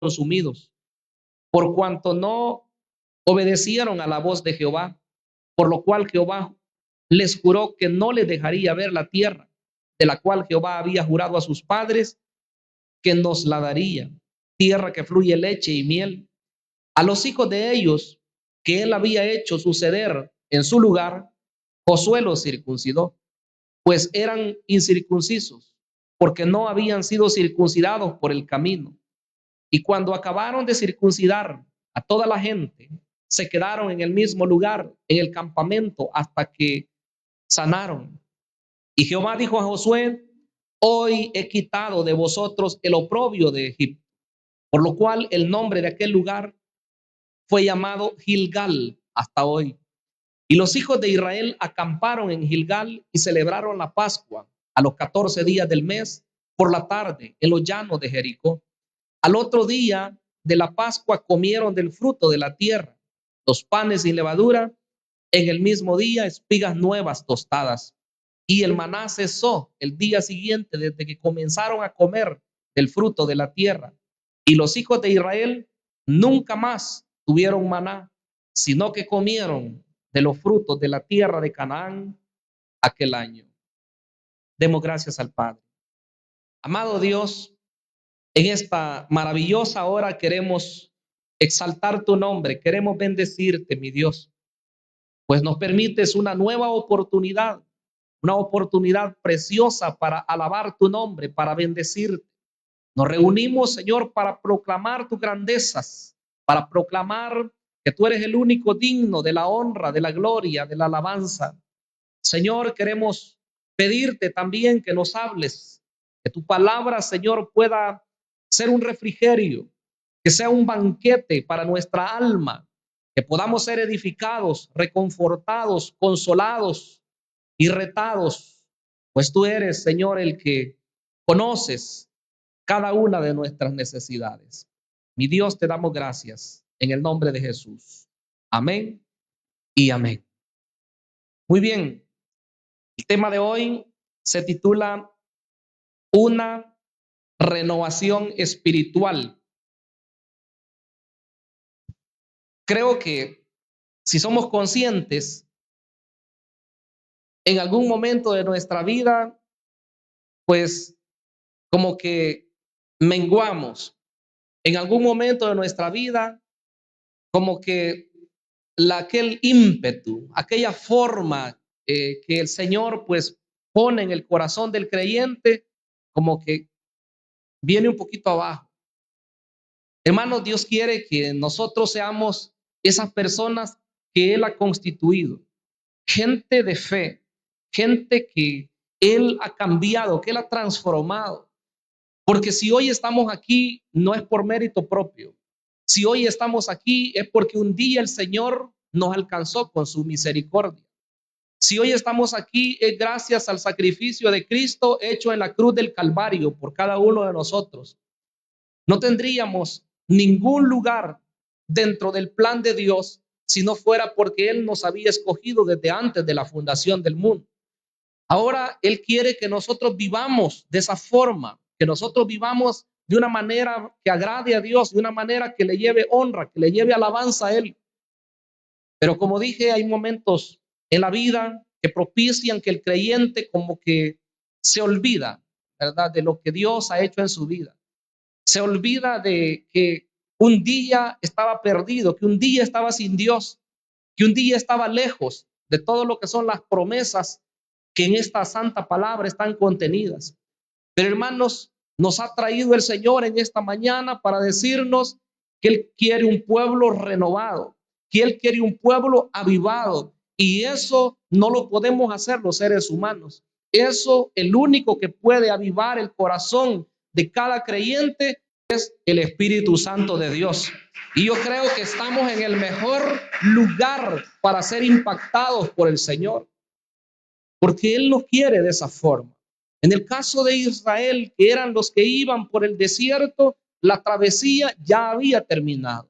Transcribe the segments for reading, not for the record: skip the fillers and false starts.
consumidos, por cuanto no obedecieron a la voz de Jehová, por lo cual Jehová les juró que no les dejaría ver la tierra, de la cual Jehová había jurado a sus padres que nos la daría, tierra que fluye leche y miel. A los hijos de ellos que él había hecho suceder en su lugar, Josué los circuncidó, pues eran incircuncisos, porque no habían sido circuncidados por el camino. Y cuando acabaron de circuncidar a toda la gente, se quedaron en el mismo lugar, en el campamento, hasta que sanaron. Y Jehová dijo a Josué: hoy he quitado de vosotros el oprobio de Egipto, por lo cual el nombre de aquel lugar fue llamado Gilgal hasta hoy. Y los hijos de Israel acamparon en Gilgal y celebraron la Pascua a los 14 días del mes por la tarde en los llanos de Jericó. Al otro día de la Pascua comieron del fruto de la tierra, los panes sin levadura, en el mismo día espigas nuevas tostadas. Y el maná cesó el día siguiente desde que comenzaron a comer del fruto de la tierra. Y los hijos de Israel nunca más tuvieron maná, sino que comieron de los frutos de la tierra de Canaán aquel año. Demos gracias al Padre. Amado Dios, en esta maravillosa hora queremos exaltar tu nombre, queremos bendecirte, mi Dios, pues nos permites una nueva oportunidad, una oportunidad preciosa para alabar tu nombre, para bendecirte. Nos reunimos, Señor, para proclamar tus grandezas, para proclamar que tú eres el único digno de la honra, de la gloria, de la alabanza. Señor, queremos pedirte también que nos hables, que tu palabra, Señor, pueda ser un refrigerio, que sea un banquete para nuestra alma, que podamos ser edificados, reconfortados, consolados y retados, pues tú eres, Señor, el que conoces cada una de nuestras necesidades. Mi Dios, te damos gracias en el nombre de Jesús. Amén y amén. Muy bien, el tema de hoy se titula Una renovación espiritual. Creo que si somos conscientes, en algún momento de nuestra vida, pues como que menguamos. En algún momento de nuestra vida, como que aquel ímpetu, aquella forma que el Señor pues pone en el corazón del creyente, como que viene un poquito abajo. Hermanos, Dios quiere que nosotros seamos esas personas que Él ha constituido, gente de fe, gente que Él ha cambiado, que Él ha transformado. Porque si hoy estamos aquí, no es por mérito propio. Si hoy estamos aquí, es porque un día el Señor nos alcanzó con su misericordia. Si hoy estamos aquí, es gracias al sacrificio de Cristo hecho en la cruz del Calvario por cada uno de nosotros. No tendríamos ningún lugar dentro del plan de Dios si no fuera porque Él nos había escogido desde antes de la fundación del mundo. Ahora Él quiere que nosotros vivamos de esa forma, que nosotros vivamos de una manera que agrade a Dios, de una manera que le lleve honra, que le lleve alabanza a Él. Pero como dije, hay momentos en la vida que propician que el creyente como que se olvida, ¿verdad?, de lo que Dios ha hecho en su vida. Se olvida de que un día estaba perdido, que un día estaba sin Dios, que un día estaba lejos de todo lo que son las promesas que en esta santa palabra están contenidas. Pero hermanos, nos ha traído el Señor en esta mañana para decirnos que Él quiere un pueblo renovado, que Él quiere un pueblo avivado, y eso no lo podemos hacer los seres humanos. Eso, el único que puede avivar el corazón de cada creyente es el Espíritu Santo de Dios. Y yo creo que estamos en el mejor lugar para ser impactados por el Señor, porque Él nos quiere de esa forma. En el caso de Israel, que eran los que iban por el desierto, la travesía ya había terminado.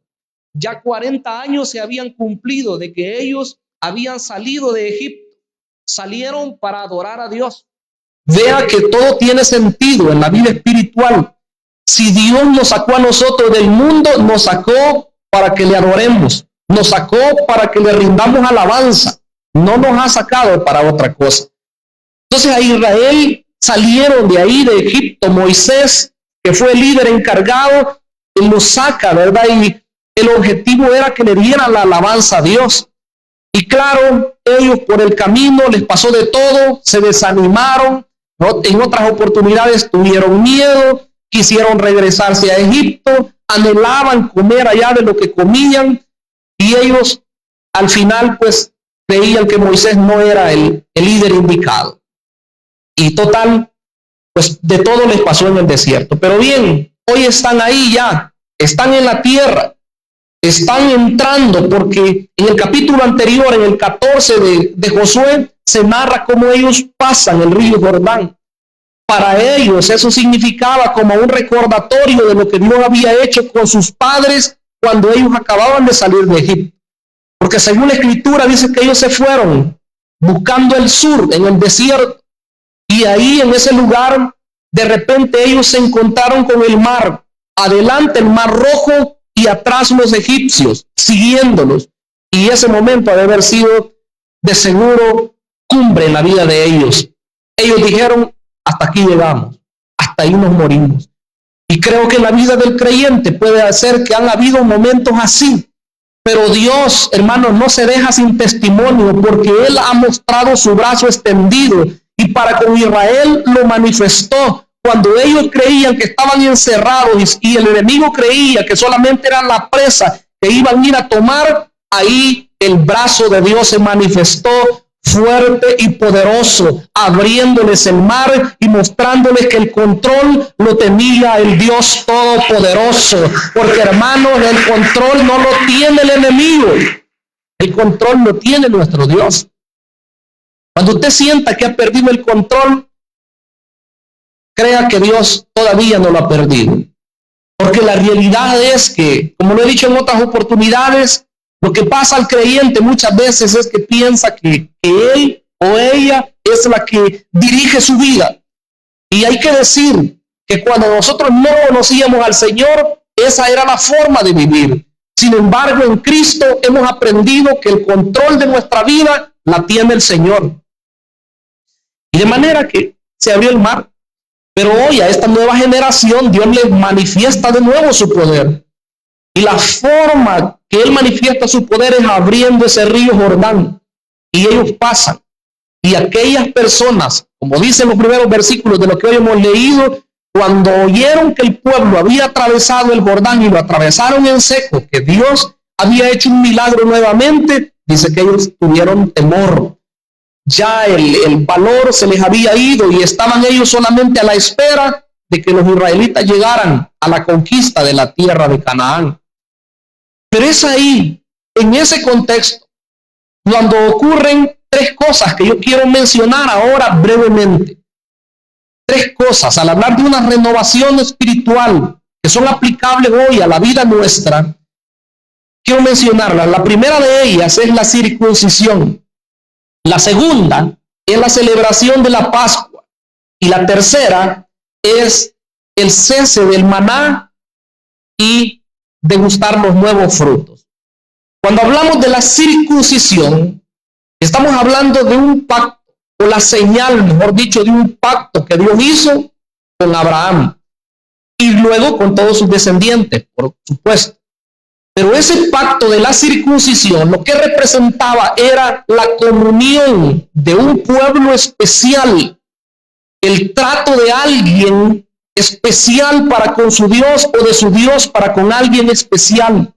Ya 40 años se habían cumplido de que ellos habían salido de Egipto. Salieron para adorar a Dios. Vea que todo tiene sentido en la vida espiritual Si Dios nos sacó a nosotros del mundo, nos sacó para que le adoremos, nos sacó para que le rindamos alabanza, no nos ha sacado para otra cosa. Entonces a Israel salieron de ahí, de Egipto. Moisés, que fue el líder encargado, él los saca, ¿verdad? Y el objetivo era que le dieran la alabanza a Dios. Y claro, ellos por el camino les pasó de todo, se desanimaron, ¿no? En otras oportunidades tuvieron miedo, quisieron regresarse a Egipto, anhelaban comer allá de lo que comían, y ellos al final pues creían que Moisés no era el líder indicado. Y total, pues de todo les pasó en el desierto. Pero bien, hoy están ahí ya, están en la tierra, están entrando, porque en el capítulo anterior, en el 14 de Josué, se narra cómo ellos pasan el río Jordán. Para ellos eso significaba como un recordatorio de lo que Dios había hecho con sus padres cuando ellos acababan de salir de Egipto. Porque según la escritura dice que ellos se fueron buscando el sur en el desierto, y ahí en ese lugar de repente ellos se encontraron con el mar, adelante el mar Rojo y atrás los egipcios siguiéndolos, y ese momento ha de haber sido de seguro cumbre en la vida de ellos. Ellos dijeron: hasta aquí llegamos, hasta ahí nos morimos. Y creo que en la vida del creyente puede ser que han habido momentos así, pero Dios, hermanos, no se deja sin testimonio, porque Él ha mostrado su brazo extendido, y para con Israel lo manifestó. Cuando ellos creían que estaban encerrados y el enemigo creía que solamente era la presa que iban a ir a tomar, ahí el brazo de Dios se manifestó fuerte y poderoso, abriéndoles el mar y mostrándoles que el control lo tenía el Dios Todopoderoso. Porque, hermanos, el control no lo tiene el enemigo, el control lo tiene nuestro Dios. Cuando usted sienta que ha perdido el control, crea que Dios todavía no lo ha perdido. Porque la realidad es que, como lo he dicho en otras oportunidades, lo que pasa al creyente muchas veces es que piensa que él o ella es la que dirige su vida. Y hay que decir que cuando nosotros no conocíamos al Señor, esa era la forma de vivir. Sin embargo, en Cristo hemos aprendido que el control de nuestra vida la tiene el Señor. Y de manera que se abrió el mar. Pero hoy a esta nueva generación Dios les manifiesta de nuevo su poder. Y la forma que Él manifiesta su poder es abriendo ese río Jordán. Y ellos pasan. Y aquellas personas, como dicen los primeros versículos de lo que hoy hemos leído, cuando oyeron que el pueblo había atravesado el Jordán y lo atravesaron en seco, que Dios había hecho un milagro nuevamente, dice que ellos tuvieron temor. Ya el valor se les había ido y estaban ellos solamente a la espera de que los israelitas llegaran a la conquista de la tierra de Canaán. Pero es ahí, en ese contexto, cuando ocurren tres cosas que yo quiero mencionar ahora brevemente. Tres cosas, al hablar de una renovación espiritual que son aplicables hoy a la vida nuestra, quiero mencionarlas. La primera de ellas es la circuncisión. La segunda es la celebración de la Pascua. Y la tercera es el cese del maná y degustar los nuevos frutos. Cuando hablamos de la circuncisión, estamos hablando de un pacto, o la señal, mejor dicho, de un pacto que Dios hizo con Abraham y luego con todos sus descendientes, por supuesto. Pero ese pacto de la circuncisión lo que representaba era la comunión de un pueblo especial, el trato de alguien especial para con su Dios o de su Dios para con alguien especial.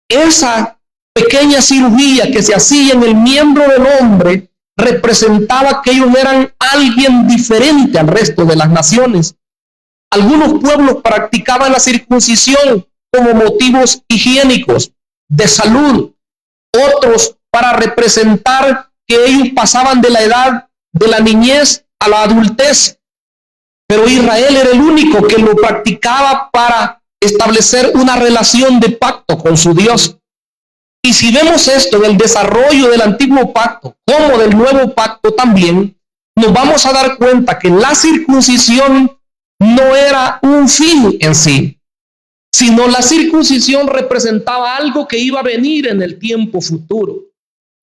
Esa pequeña cirugía que se hacía en el miembro del hombre representaba que ellos eran alguien diferente al resto de las naciones. Algunos pueblos practicaban la circuncisión como motivos higiénicos, de salud, otros para representar que ellos pasaban de la edad de la niñez a la adultez. Pero Israel era el único que lo practicaba para establecer una relación de pacto con su Dios. Y si vemos esto del desarrollo del antiguo pacto como del nuevo pacto también, nos vamos a dar cuenta que la circuncisión no era un fin en sí, sino la circuncisión representaba algo que iba a venir en el tiempo futuro.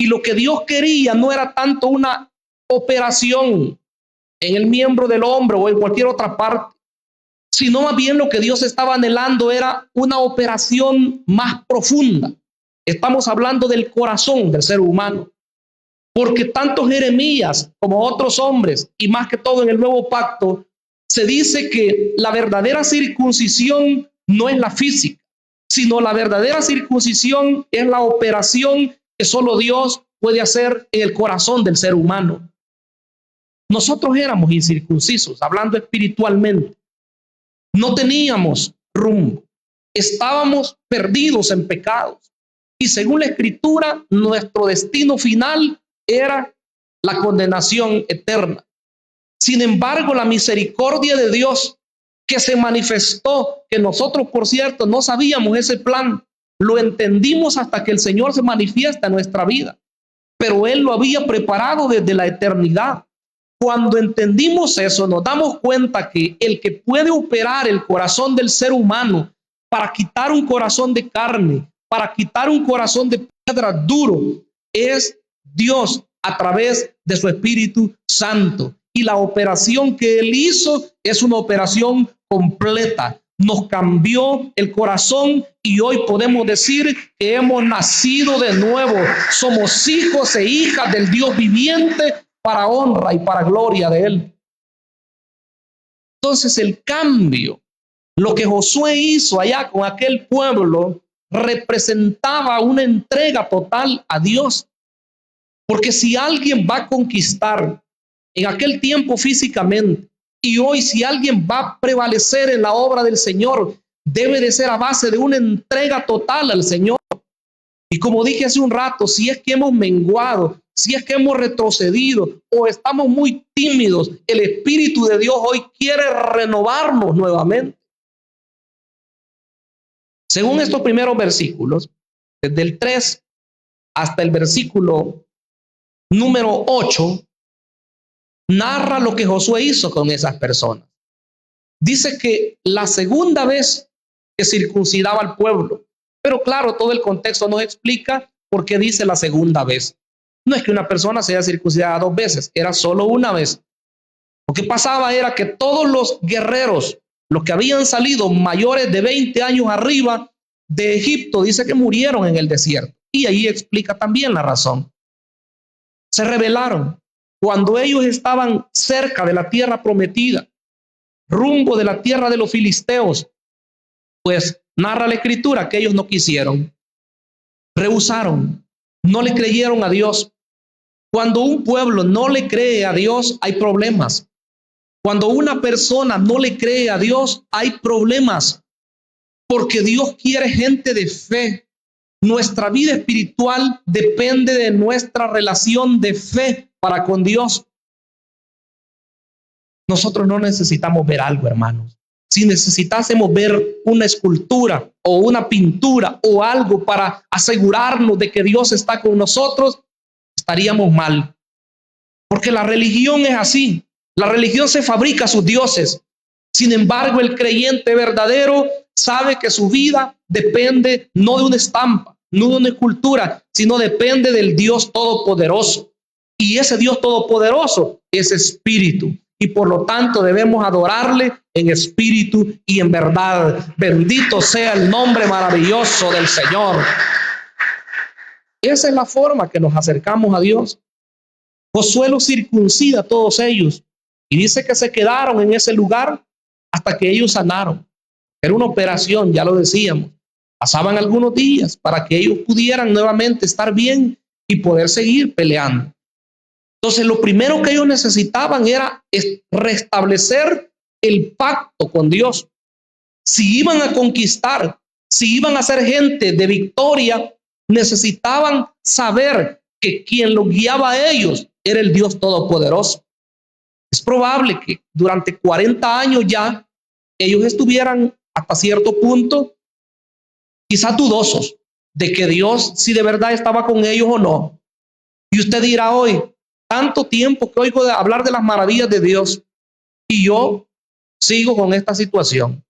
Y lo que Dios quería no era tanto una operación en el miembro del hombre o en cualquier otra parte, sino más bien lo que Dios estaba anhelando era una operación más profunda. Estamos hablando del corazón del ser humano, porque tanto Jeremías como otros hombres, y más que todo en el nuevo pacto, se dice que la verdadera circuncisión no es la física, sino la verdadera circuncisión es la operación que solo Dios puede hacer en el corazón del ser humano. Nosotros éramos incircuncisos, hablando espiritualmente. No teníamos rumbo. Estábamos perdidos en pecados. Y según la Escritura, nuestro destino final era la condenación eterna. Sin embargo, la misericordia de Dios que se manifestó, que nosotros, por cierto, no sabíamos ese plan, lo entendimos hasta que el Señor se manifiesta en nuestra vida. Pero Él lo había preparado desde la eternidad. Cuando entendimos eso, nos damos cuenta que el que puede operar el corazón del ser humano para quitar un corazón de carne, para quitar un corazón de piedra duro, es Dios a través de su Espíritu Santo. Y la operación que Él hizo es una operación completa. Nos cambió el corazón y hoy podemos decir que hemos nacido de nuevo. Somos hijos e hijas del Dios viviente, para honra y para gloria de Él. Entonces el cambio, lo que Josué hizo allá con aquel pueblo, representaba una entrega total a Dios. Porque si alguien va a conquistar en aquel tiempo físicamente, y hoy si alguien va a prevalecer en la obra del Señor, debe de ser a base de una entrega total al Señor. Y como dije hace un rato, si es que hemos menguado, si es que hemos retrocedido o estamos muy tímidos, el Espíritu de Dios hoy quiere renovarnos nuevamente. Según estos primeros versículos, desde el 3 hasta el versículo número 8, narra lo que Josué hizo con esas personas. Dice que la segunda vez que circuncidaba al pueblo, pero claro, todo el contexto nos explica por qué dice la segunda vez. No es que una persona sea circuncidada 2 veces, era solo una vez. Lo que pasaba era que todos los guerreros, los que habían salido mayores de 20 años arriba de Egipto, dice que murieron en el desierto. Y ahí explica también la razón. Se rebelaron cuando ellos estaban cerca de la tierra prometida, rumbo de la tierra de los filisteos. Pues narra la Escritura que ellos no quisieron, rehusaron, no le creyeron a Dios. Cuando un pueblo no le cree a Dios, hay problemas. Cuando una persona no le cree a Dios, hay problemas. Porque Dios quiere gente de fe. Nuestra vida espiritual depende de nuestra relación de fe para con Dios. Nosotros no necesitamos ver algo, hermanos. Si necesitásemos ver una escultura o una pintura o algo para asegurarnos de que Dios está con nosotros, estaríamos mal. Porque la religión es así. La religión se fabrica sus dioses. Sin embargo, el creyente verdadero sabe que su vida depende no de una estampa, no de una escultura, sino depende del Dios Todopoderoso. Y ese Dios Todopoderoso es espíritu. Y por lo tanto debemos adorarle en espíritu y en verdad. Bendito sea el nombre maravilloso del Señor. Esa es la forma que nos acercamos a Dios. Josué los circuncida a todos ellos y dice que se quedaron en ese lugar hasta que ellos sanaron. Era una operación, ya lo decíamos. Pasaban algunos días para que ellos pudieran nuevamente estar bien y poder seguir peleando. Entonces, lo primero que ellos necesitaban era restablecer el pacto con Dios. Si iban a conquistar, si iban a ser gente de victoria, necesitaban saber que quien los guiaba a ellos era el Dios Todopoderoso. Es probable que durante 40 años ya ellos estuvieran hasta cierto punto quizás dudosos de que Dios si de verdad estaba con ellos o no. Y usted dirá hoy, tanto tiempo que oigo de hablar de las maravillas de Dios y yo sigo con esta situación.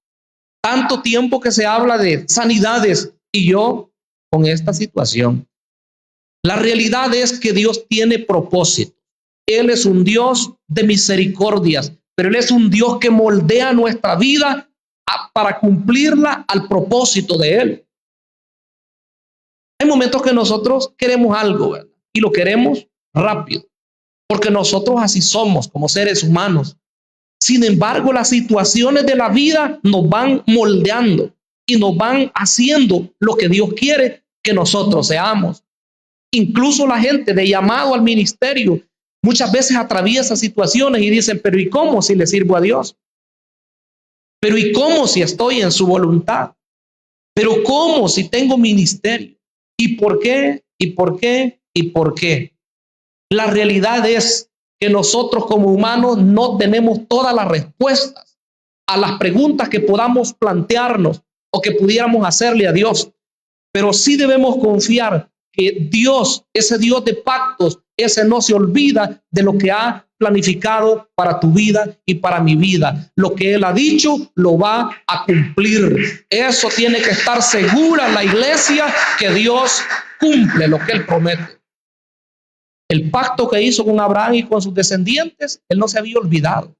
Tanto tiempo que se habla de sanidades y yo con esta situación. La realidad es que Dios tiene propósito. Él es un Dios de misericordias, pero Él es un Dios que moldea nuestra vida para cumplirla al propósito de Él. Hay momentos que nosotros queremos algo, ¿verdad? Y lo queremos rápido, porque nosotros así somos como seres humanos. Sin embargo, las situaciones de la vida nos van moldeando y nos van haciendo lo que Dios quiere que nosotros seamos. Incluso la gente de llamado al ministerio muchas veces atraviesa situaciones y dicen, pero ¿y cómo si le sirvo a Dios? Pero ¿y cómo si estoy en su voluntad? Pero ¿cómo si tengo ministerio? ¿Y por qué? ¿Y por qué? ¿Y por qué? La realidad es que nosotros como humanos no tenemos todas las respuestas a las preguntas que podamos plantearnos o que pudiéramos hacerle a Dios. Pero sí debemos confiar que Dios, ese Dios de pactos, ese no se olvida de lo que ha planificado para tu vida y para mi vida. Lo que Él ha dicho lo va a cumplir. Eso tiene que estar segura la iglesia, que Dios cumple lo que Él promete. El pacto que hizo con Abraham y con sus descendientes, Él no se había olvidado.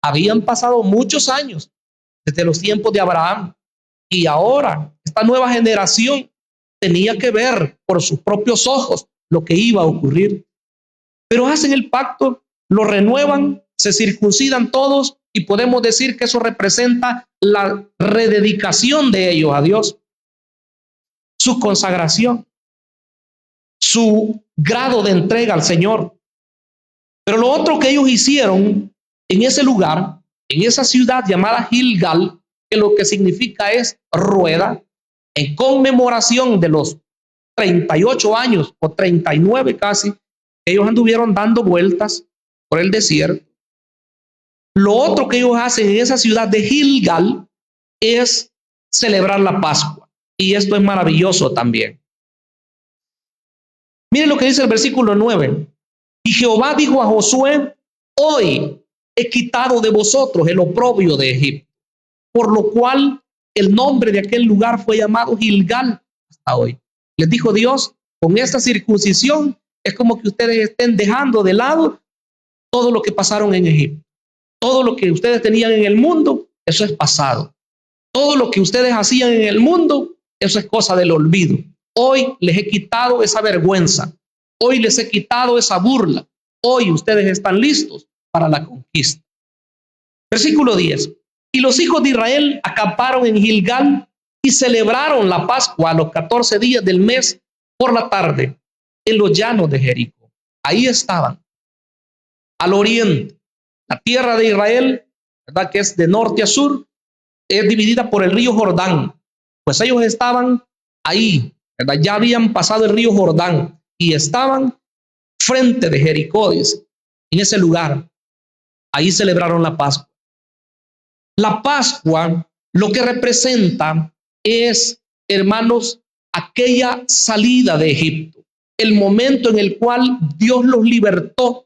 Habían pasado muchos años desde los tiempos de Abraham y ahora esta nueva generación tenía que ver por sus propios ojos lo que iba a ocurrir. Pero hacen el pacto, lo renuevan, se circuncidan todos y podemos decir que eso representa la rededicación de ellos a Dios, su consagración, su grado de entrega al Señor. Pero lo otro que ellos hicieron en ese lugar, en esa ciudad llamada Gilgal, que lo que significa es rueda, en conmemoración de los 38 años o 39 casi, ellos anduvieron dando vueltas por el desierto. Lo otro que ellos hacen en esa ciudad de Gilgal es celebrar la Pascua. Y esto es maravilloso también. Miren lo que dice el versículo 9. Y Jehová dijo a Josué, hoy he quitado de vosotros el oprobio de Egipto, por lo cual el nombre de aquel lugar fue llamado Gilgal hasta hoy. Les dijo Dios, con esta circuncisión es como que ustedes estén dejando de lado todo lo que pasaron en Egipto. Todo lo que ustedes tenían en el mundo, eso es pasado. Todo lo que ustedes hacían en el mundo, eso es cosa del olvido. Hoy les he quitado esa vergüenza. Hoy les he quitado esa burla. Hoy ustedes están listos para la conquista. Versículo 10. Y los hijos de Israel acamparon en Gilgal y celebraron la Pascua a los 14 días del mes por la tarde en los llanos de Jericó. Ahí estaban, al oriente. La tierra de Israel, ¿verdad?, que es de norte a sur, es dividida por el río Jordán. Pues ellos estaban ahí, ¿verdad? Ya habían pasado el río Jordán y estaban frente de Jericó, dice, en ese lugar. Ahí celebraron la Pascua. La Pascua lo que representa es, hermanos, aquella salida de Egipto, el momento en el cual Dios los libertó.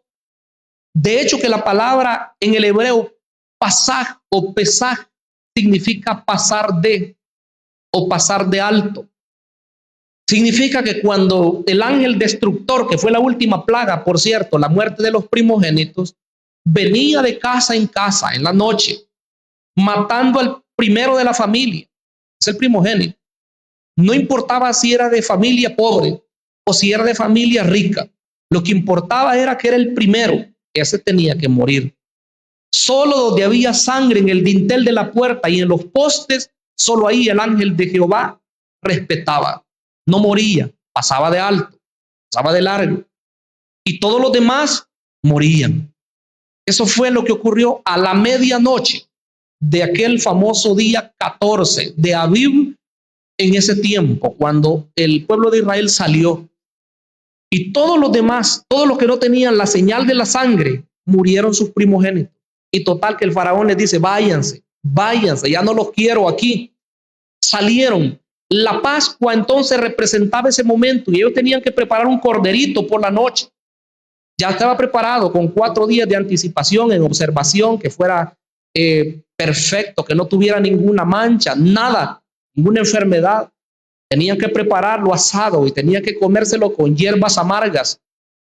De hecho, que la palabra en el hebreo pasaj o pesaj significa pasar de o pasar de alto. Significa que cuando el ángel destructor, que fue la última plaga, por cierto, la muerte de los primogénitos, venía de casa en casa en la noche, matando al primero de la familia, es el primogénito. No importaba si era de familia pobre o si era de familia rica. Lo que importaba era que era el primero. Ese tenía que morir. Solo donde había sangre en el dintel de la puerta y en los postes, solo ahí el ángel de Jehová respetaba. No moría, pasaba de alto, pasaba de largo. Y todos los demás morían. Eso fue lo que ocurrió a la medianoche de aquel famoso día 14 de Abib, en ese tiempo, cuando el pueblo de Israel salió. Y todos los demás, todos los que no tenían la señal de la sangre, murieron sus primogénitos. Y total que el faraón les dice, váyanse, váyanse, ya no los quiero aquí. Salieron. La Pascua entonces representaba ese momento y ellos tenían que preparar un corderito por la noche. Ya estaba preparado con 4 días de anticipación en observación que fuera perfecto, que no tuviera ninguna mancha, nada, ninguna enfermedad. Tenían que prepararlo asado y tenían que comérselo con hierbas amargas,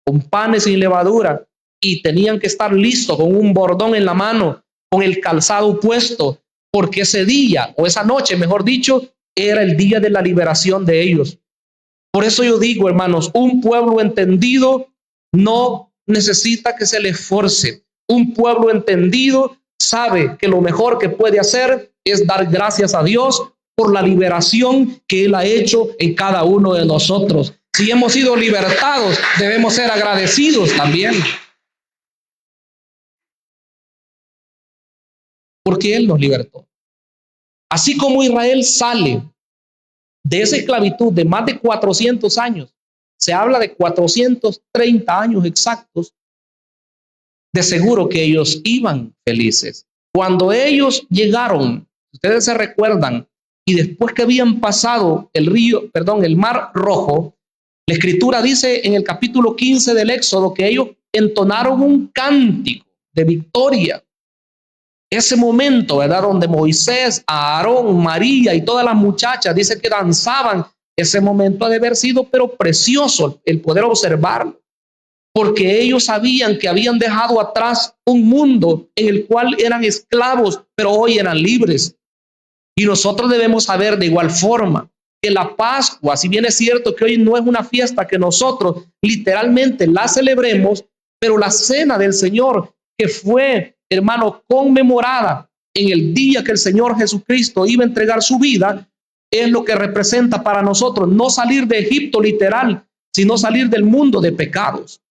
con panes sin levadura, y tenían que estar listos con un bordón en la mano, con el calzado puesto, porque ese día, o esa noche, mejor dicho, era el día de la liberación de ellos. Por eso yo digo, hermanos, un pueblo entendido no necesita que se le esforce. Un pueblo entendido sabe que lo mejor que puede hacer es dar gracias a Dios por la liberación que Él ha hecho en cada uno de nosotros. Si hemos sido libertados, debemos ser agradecidos también, porque Él nos libertó. Así como Israel sale de esa esclavitud de más de 400 años, se habla de 430 años exactos, de seguro que ellos iban felices. Cuando ellos llegaron, ustedes se recuerdan, y después que habían pasado el Mar Rojo, la Escritura dice en el capítulo 15 del Éxodo que ellos entonaron un cántico de victoria. Ese momento, ¿verdad? Donde Moisés, Aarón, María y todas las muchachas, dice que danzaban. Ese momento ha de haber sido, pero precioso el poder observarlo, porque ellos sabían que habían dejado atrás un mundo en el cual eran esclavos, pero hoy eran libres. Y nosotros debemos saber de igual forma que la Pascua, si bien es cierto que hoy no es una fiesta que nosotros literalmente la celebremos, pero la cena del Señor, que fue, hermano, conmemorada en el día que el Señor Jesucristo iba a entregar su vida, es lo que representa para nosotros no salir de Egipto literal, sino salir del mundo de pecados.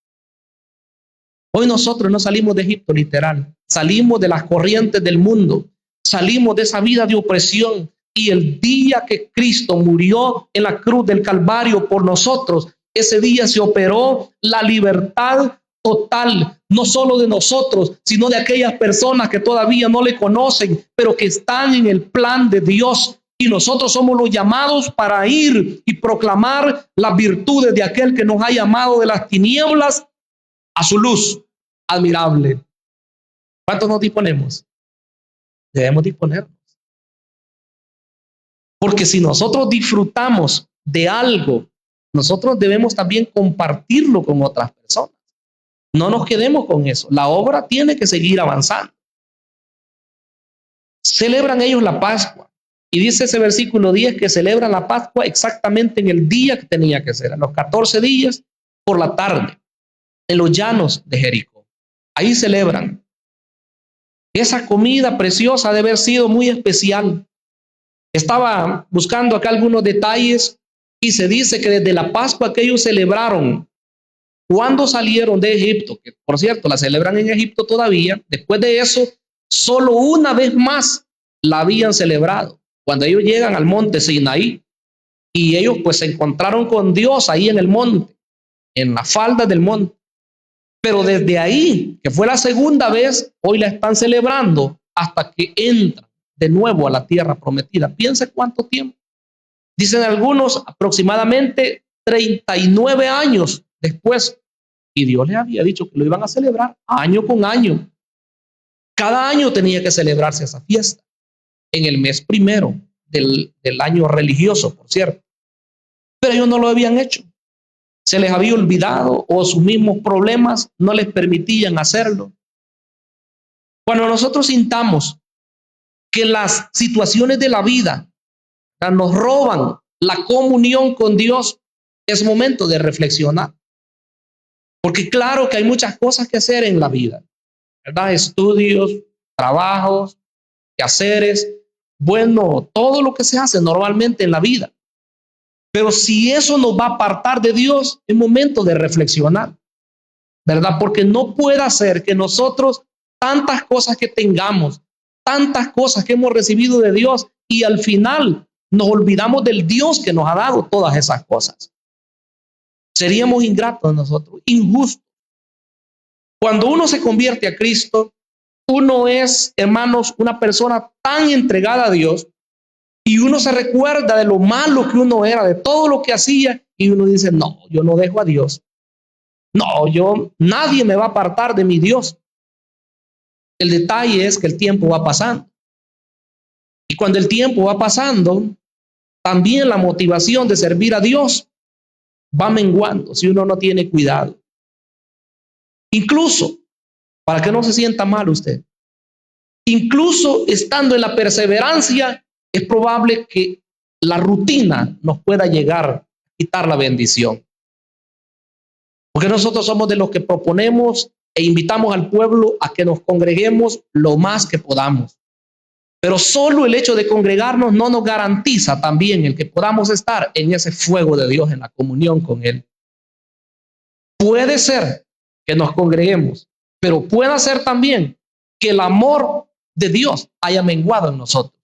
Hoy nosotros no salimos de Egipto literal, salimos de las corrientes del mundo, salimos de esa vida de opresión, y el día que Cristo murió en la cruz del Calvario por nosotros, ese día se operó la libertad total, no solo de nosotros, sino de aquellas personas que todavía no le conocen, pero que están en el plan de Dios. Y nosotros somos los llamados para ir y proclamar las virtudes de aquel que nos ha llamado de las tinieblas a su luz admirable. ¿Cuántos nos disponemos? Debemos disponernos. Porque si nosotros disfrutamos de algo, nosotros debemos también compartirlo con otras personas. No nos quedemos con eso. La obra tiene que seguir avanzando. Celebran ellos la Pascua. Y dice ese versículo 10 que celebran la Pascua exactamente en el día que tenía que ser, a los 14 días por la tarde, en los llanos de Jericó. Ahí celebran. Esa comida preciosa debe haber sido muy especial. Estaba buscando acá algunos detalles y se dice que desde la Pascua que ellos celebraron, cuando salieron de Egipto, que por cierto la celebran en Egipto todavía, después de eso, solo una vez más la habían celebrado, cuando ellos llegan al monte Sinaí, y ellos pues se encontraron con Dios ahí en el monte, en la falda del monte. Pero desde ahí, que fue la segunda vez, hoy la están celebrando hasta que entran de nuevo a la tierra prometida. Piense cuánto tiempo. Dicen algunos aproximadamente 39 años después. Y Dios les había dicho que lo iban a celebrar año con año. Cada año tenía que celebrarse esa fiesta en el mes primero del año religioso, por cierto. Pero ellos no lo habían hecho. Se les había olvidado o sus mismos problemas no les permitían hacerlo. Cuando nosotros sintamos que las situaciones de la vida nos roban la comunión con Dios, es momento de reflexionar. Porque claro que hay muchas cosas que hacer en la vida, ¿verdad? Estudios, trabajos, quehaceres, bueno, todo lo que se hace normalmente en la vida. Pero si eso nos va a apartar de Dios, es momento de reflexionar, ¿verdad? Porque no puede ser que nosotros tantas cosas que tengamos, tantas cosas que hemos recibido de Dios y al final nos olvidamos del Dios que nos ha dado todas esas cosas. Seríamos ingratos nosotros, injustos. Cuando uno se convierte a Cristo, uno es, hermanos, una persona tan entregada a Dios y uno se recuerda de lo malo que uno era, de todo lo que hacía y uno dice, no, yo no dejo a Dios. No, nadie me va a apartar de mi Dios. El detalle es que el tiempo va pasando. Y cuando el tiempo va pasando, también la motivación de servir a Dios va menguando si uno no tiene cuidado. Incluso, para que no se sienta mal usted, incluso estando en la perseverancia, es probable que la rutina nos pueda llegar a quitar la bendición. Porque nosotros somos de los que proponemos e invitamos al pueblo a que nos congreguemos lo más que podamos. Pero solo el hecho de congregarnos no nos garantiza también el que podamos estar en ese fuego de Dios, en la comunión con Él. Puede ser que nos congreguemos, pero puede ser también que el amor de Dios haya menguado en nosotros.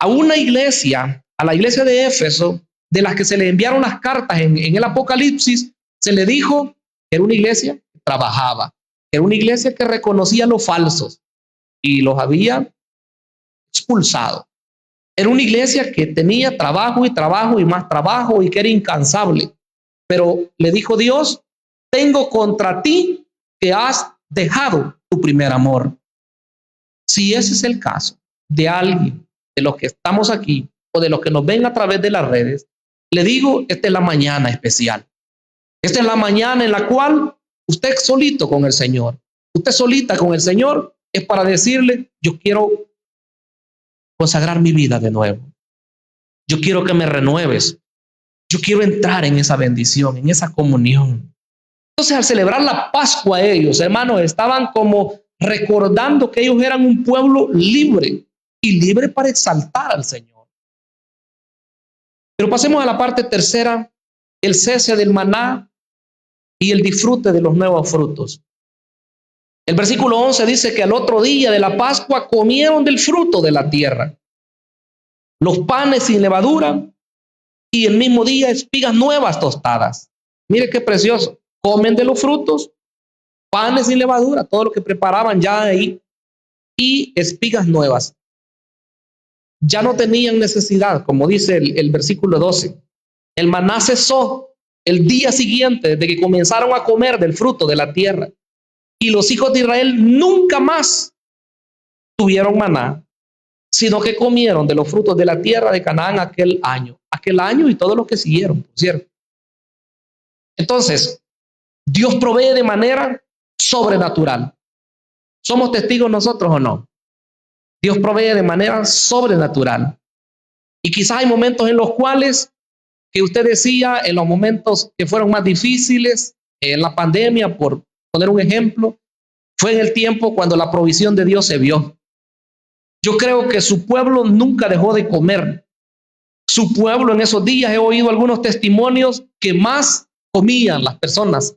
A una iglesia, a la iglesia de Éfeso, de las que se le enviaron las cartas en el Apocalipsis, se le dijo que era una iglesia que trabajaba, que era una iglesia que reconocía los falsos y los había expulsado. Era una iglesia que tenía trabajo y trabajo y más trabajo y que era incansable. Pero le dijo Dios, tengo contra ti que has dejado tu primer amor. Si ese es el caso de alguien de los que estamos aquí o de los que nos ven a través de las redes, le digo, esta es la mañana especial. Esta es la mañana en la cual usted solito con el Señor, usted solita con el Señor, es para decirle, yo quiero consagrar mi vida de nuevo. Yo quiero que me renueves. Yo quiero entrar en esa bendición, en esa comunión. Entonces, al celebrar la Pascua, ellos, hermanos, estaban como recordando que ellos eran un pueblo libre y libre para exaltar al Señor. Pero pasemos a la parte tercera, el cese del maná y el disfrute de los nuevos frutos. El versículo 11 dice que al otro día de la Pascua comieron del fruto de la tierra, los panes sin levadura y el mismo día espigas nuevas tostadas. Mire qué precioso. Comen de los frutos, panes sin levadura, todo lo que preparaban ya ahí, y espigas nuevas. Ya no tenían necesidad, como dice el versículo 12. El maná cesó el día siguiente de que comenzaron a comer del fruto de la tierra. Y los hijos de Israel nunca más tuvieron maná, sino que comieron de los frutos de la tierra de Canaán aquel año y todos los que siguieron, por cierto. Entonces, Dios provee de manera sobrenatural. ¿Somos testigos nosotros o no? Dios provee de manera sobrenatural. Y quizás hay momentos en los cuales, que usted decía, en los momentos que fueron más difíciles, en la pandemia, por poner un ejemplo, fue en el tiempo cuando la provisión de Dios se vio. Yo creo que su pueblo nunca dejó de comer. Su pueblo en esos días, he oído algunos testimonios que más comían las personas.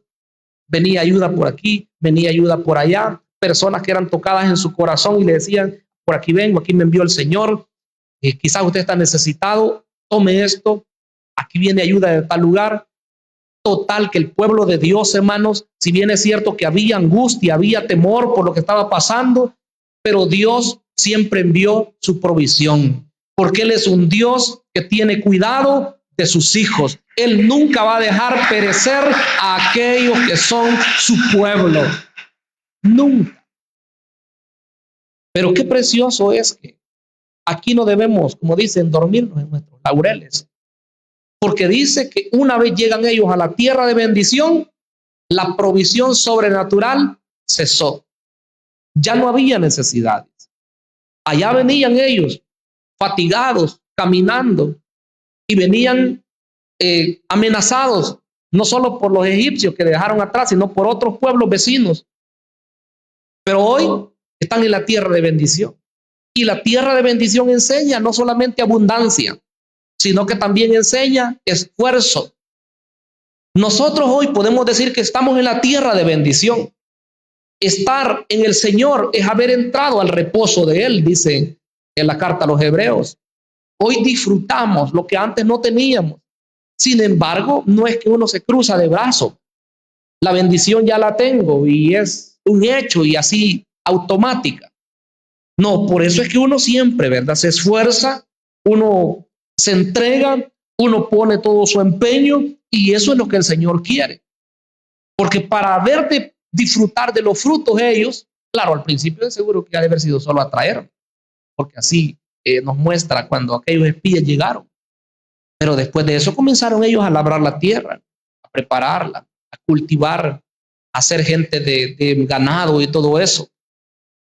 Venía ayuda por aquí, venía ayuda por allá, personas que eran tocadas en su corazón y le decían, por aquí vengo, aquí me envió el Señor, quizás usted está necesitado, tome esto, aquí viene ayuda de tal lugar. Total, que el pueblo de Dios, hermanos, si bien es cierto que había angustia, había temor por lo que estaba pasando, pero Dios siempre envió su provisión, porque Él es un Dios que tiene cuidado de sus hijos. Él nunca va a dejar perecer a aquellos que son su pueblo. Nunca. Pero qué precioso es que aquí no debemos, como dicen, dormirnos en nuestros laureles. Porque dice que una vez llegan ellos a la tierra de bendición, la provisión sobrenatural cesó. Ya no había necesidades. Allá venían ellos fatigados, caminando, y venían amenazados, no solo por los egipcios que dejaron atrás, sino por otros pueblos vecinos. Pero hoy están en la tierra de bendición. Y la tierra de bendición enseña no solamente abundancia, sino que también enseña esfuerzo. Nosotros hoy podemos decir que estamos en la tierra de bendición. Estar en el Señor es haber entrado al reposo de Él, dice en la carta a los Hebreos. Hoy disfrutamos lo que antes no teníamos. Sin embargo, no es que uno se cruza de brazos. La bendición ya la tengo y es un hecho y así automática. No, por eso es que uno siempre, ¿verdad? Se esfuerza, uno se entrega, uno pone todo su empeño y eso es lo que el Señor quiere. Porque para verte disfrutar de los frutos ellos, Claro, al principio de seguro que ha de haber sido solo atraer, porque así nos muestra cuando aquellos espías llegaron. Pero después de eso comenzaron ellos a labrar la tierra, a prepararla, a cultivar, a ser gente de ganado y todo eso.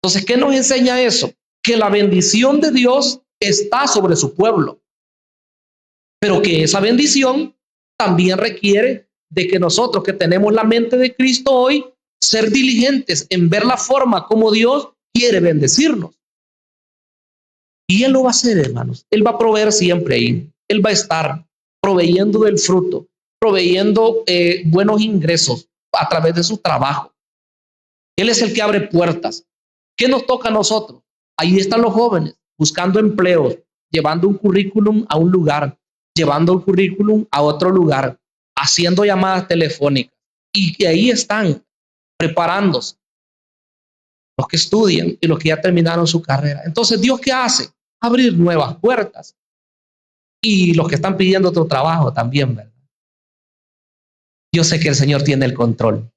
Entonces, ¿qué nos enseña eso? Que la bendición de Dios está sobre su pueblo, pero que esa bendición también requiere de que nosotros que tenemos la mente de Cristo hoy, ser diligentes en ver la forma como Dios quiere bendecirnos. Y Él lo va a hacer, hermanos. Él va a proveer siempre ahí. Él va a estar proveyendo del fruto, proveyendo buenos ingresos a través de su trabajo. Él es el que abre puertas. ¿Qué nos toca a nosotros? Ahí están los jóvenes buscando empleos, llevando un currículum a un lugar, llevando un currículum a otro lugar, haciendo llamadas telefónicas. Y que ahí están preparándose los que estudian y los que ya terminaron su carrera. Entonces, ¿Dios qué hace? Abrir nuevas puertas. Y los que están pidiendo otro trabajo también, ¿verdad? Yo sé que el Señor tiene el control.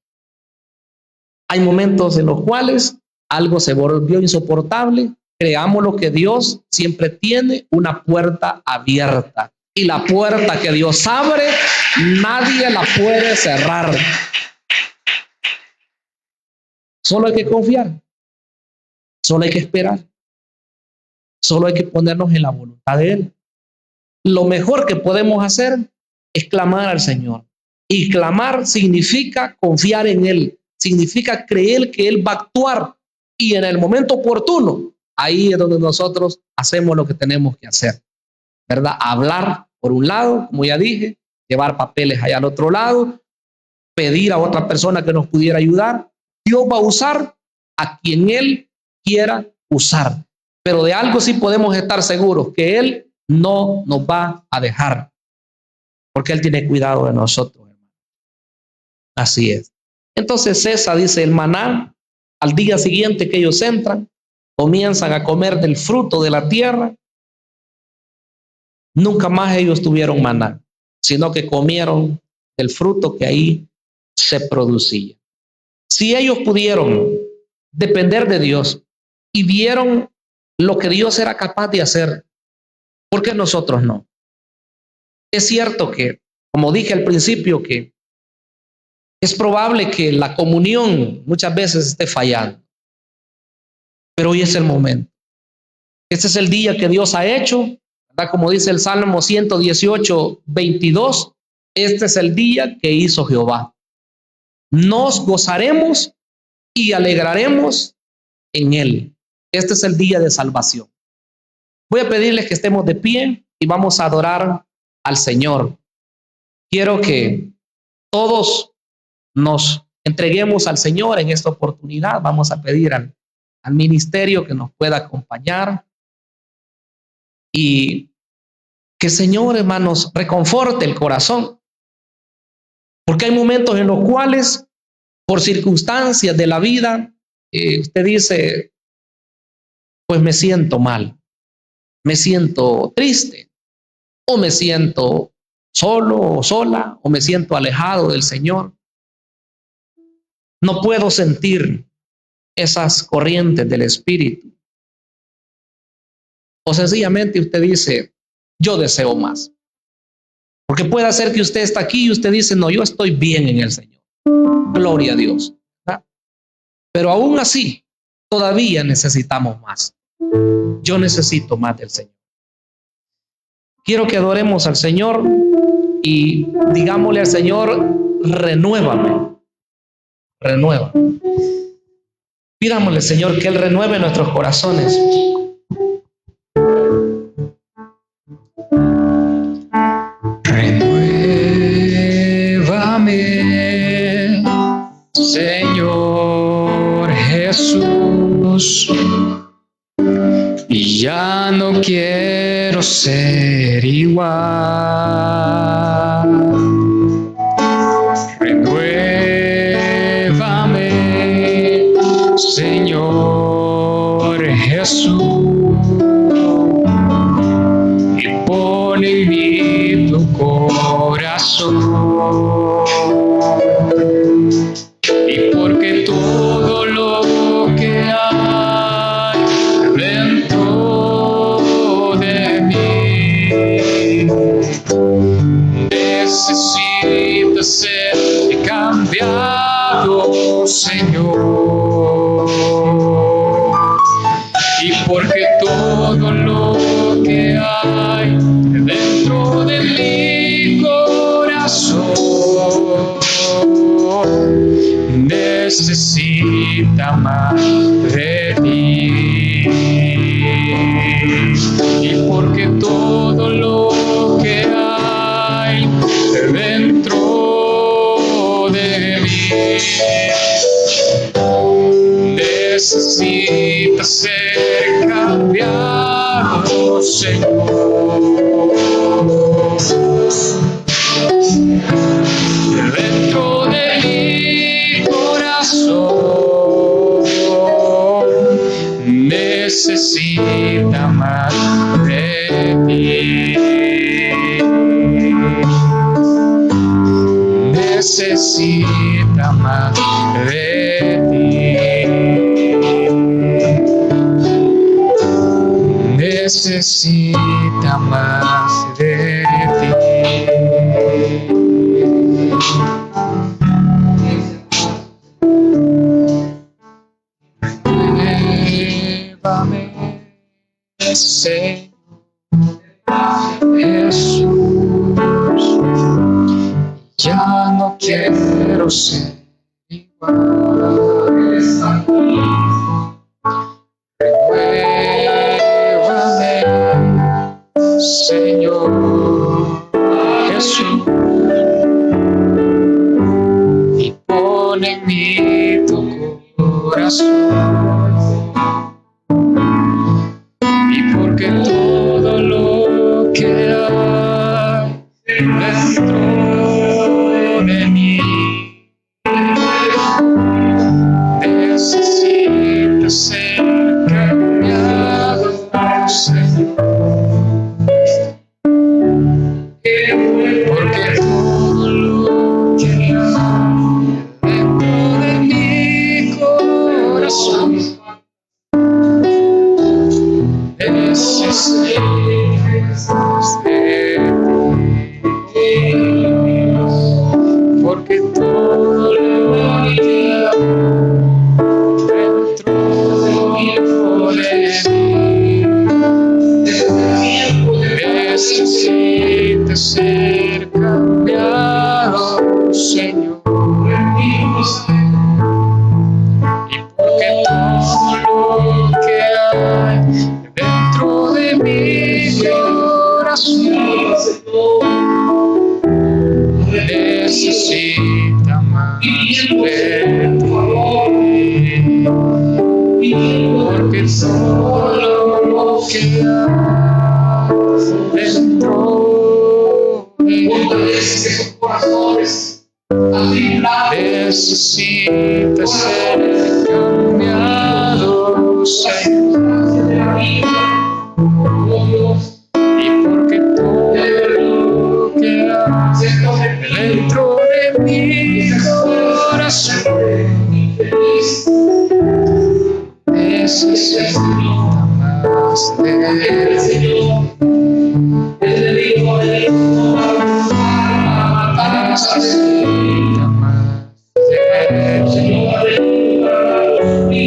Hay momentos en los cuales algo se volvió insoportable. Creamos lo que Dios siempre tiene, una puerta abierta. Y la puerta que Dios abre, nadie la puede cerrar. Solo hay que confiar. Solo hay que esperar. Solo hay que ponernos en la voluntad de Él. Lo mejor que podemos hacer es clamar al Señor. Y clamar significa confiar en Él. Significa creer que Él va a actuar. Y en el momento oportuno, ahí es donde nosotros hacemos lo que tenemos que hacer, ¿verdad? Hablar por un lado, como ya dije, llevar papeles allá al otro lado, pedir a otra persona que nos pudiera ayudar. Dios va a usar a quien Él quiera usar. Pero de algo sí podemos estar seguros, que Él no nos va a dejar, porque Él tiene cuidado de nosotros, hermano. Así es. Entonces César dice, el maná, al día siguiente que ellos entran, comienzan a comer del fruto de la tierra. Nunca más ellos tuvieron maná, sino que comieron del fruto que ahí se producía. Si ellos pudieron depender de Dios y vieron lo que Dios era capaz de hacer, ¿por qué nosotros no? Es cierto que, como dije al principio, que es probable que la comunión muchas veces esté fallando, pero hoy es el momento. Este es el día que Dios ha hecho, ¿verdad? Como dice el Salmo 118, 22, este es el día que hizo Jehová. Nos gozaremos y alegraremos en él. Este es el día de salvación. Voy a pedirles que estemos de pie y vamos a adorar al Señor. Quiero que todos nos entreguemos al Señor en esta oportunidad. Vamos a pedir al ministerio que nos pueda acompañar y que el Señor, hermanos, reconforte el corazón. Porque hay momentos en los cuales, por circunstancias de la vida, usted dice, pues me siento mal, me siento triste, o me siento solo o sola, o me siento alejado del Señor. No puedo sentir esas corrientes del Espíritu. O sencillamente usted dice, yo deseo más. Porque puede ser que usted está aquí y usted dice, no, yo estoy bien en el Señor. Gloria a Dios. ¿Verdad? Pero aún así, todavía necesitamos más. Yo necesito más del Señor. Quiero que adoremos al Señor y digámosle al Señor, renuévame, renuévame. Pidámosle, Señor, que Él renueve nuestros corazones. Renuévame, Señor Jesús. Y ya no quiero ser igual. Renuévame, Señor Jesús. Y pon en mí tu corazón. Y porque todo lo que Necesita ser cambiado, Señor. Y porque todo lo que hay dentro de mi corazón necesita más de ti. Y porque todo lo que hay dentro de mí necesita ser cambiado, Señor. Dentro de mi corazón necesita más de ti. Necesita más de ti. Necesita más de ti. Llévame, Señor Jesús, ya no quiero ser igual. Renuévame, Señor Jesús, y pon en mí tu corazón. Y porque todo lo que hay dentro de mí necesita ser cambiado, Señor. Porque todo lo que hay dentro de mi corazón necesita más de ti. Porque todo lo que hay dentro de mí necesita ser cambiado, Señor. Y porque todo lo que hay dentro de mi corazón necesita más de ti. Porque todo lo que hay dentro de mí necesita ser cambiado, Señor. Y porque todo lo que hay dentro de mi corazón necesita más de ti. Necesita más de ti.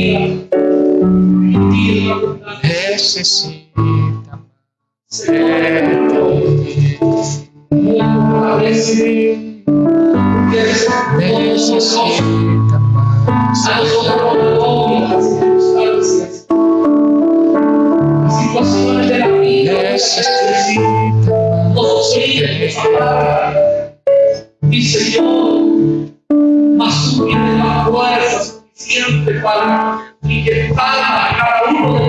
Necesita más de ti. Necesita más de ti. Necesita más de ti. Mi Señor, mas tú tienes la fuerza suficiente para inyectar a cada uno de